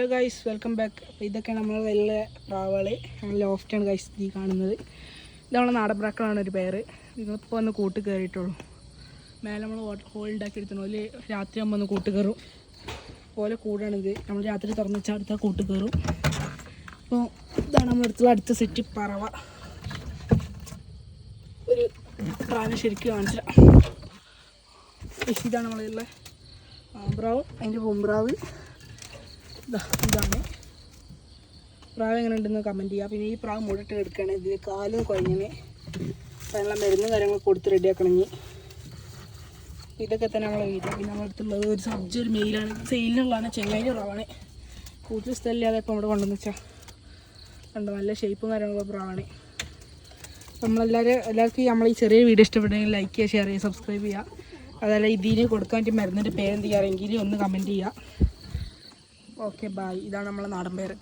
Hello guys, welcome back. അപ്പോൾ ഇതൊക്കെയാണ് നമ്മൾ വലിയ പ്രാവുകൾ, ഞങ്ങൾ ലോഫ്റ്റാണ് ഗൈസ് ഈ കാണുന്നത്. ഇത് നമ്മളെ നാടൻ പ്രാക്കളാണ് ഒരു പേര്. നിങ്ങളിപ്പോൾ വന്ന് കൂട്ട് കയറിയിട്ടുള്ളൂ. മേലെ നമ്മൾ ഹോൾ ഉണ്ടാക്കി എടുത്തിട്ടുണ്ട്. ഒരു രാത്രി ആകുമ്പോൾ ഒന്ന് കൂട്ട് കയറും. പോലെ കൂടാണിത്. നമ്മൾ രാത്രി തുറന്ന് വെച്ചാൽ അടുത്ത കൂട്ട് കയറും. അപ്പോൾ ഇതാണ് നമ്മുടെ അടുത്ത സെറ്റ് പറവ. ഒരു പ്രാവിനെ ശരിക്കും കാണിച്ചാൽ ഇതാണ് നമ്മളുള്ള ആമ്പ്രാവ്, അതിൻ്റെ പൊമ്പ്രാവ്. ഇതാണ് പ്രാവ്. എങ്ങനെ ഉണ്ടെന്ന് കമൻറ്റ് ചെയ്യുക. പിന്നെ ഈ പ്രാവ് മുടിട്ട് എടുക്കുകയാണ്. ഇത് കാലും കുഴഞ്ഞിന് അതിനുള്ള മരുന്ന് കാര്യങ്ങൾ കൊടുത്ത് റെഡിയാക്കണമെങ്കിൽ ഇതൊക്കെ തന്നെ നമ്മളെ വീട്ടിൽ. പിന്നെ നമ്മുടെ അടുത്തുള്ളത് ഒരു സബ്ജി, ഒരു മെയിലാണ്. സെയിലിനുള്ളതാണ്. ചെങ്ങൈൻ്റെ പ്രാവാണ്. കൂടുതൽ സ്ഥലമില്ലാതെ ഇപ്പോൾ ഇവിടെ കൊണ്ടുവന്ന് വെച്ചാൽ കണ്ടോ, നല്ല ഷേപ്പും കാര്യങ്ങളൊക്കെ പ്രാവാണ്. എല്ലാവർക്കും നമ്മൾ ഈ ചെറിയ വീഡിയോ ഇഷ്ടപ്പെട്ടെങ്കിൽ ലൈക്ക് ചെയ്യുക, ഷെയർ ചെയ്യുക, സബ്സ്ക്രൈബ് ചെയ്യുക. അതല്ല ഇതിന് കൊടുക്കാൻ പറ്റിയ മരുന്നിൻ്റെ പേരെന്ത് ചെയ്യാറെങ്കിൽ ഒന്ന് കമൻറ്റ് ചെയ്യുക. Okay, bye. ഇതാണ് നമ്മളെ നാടൻ പേര്.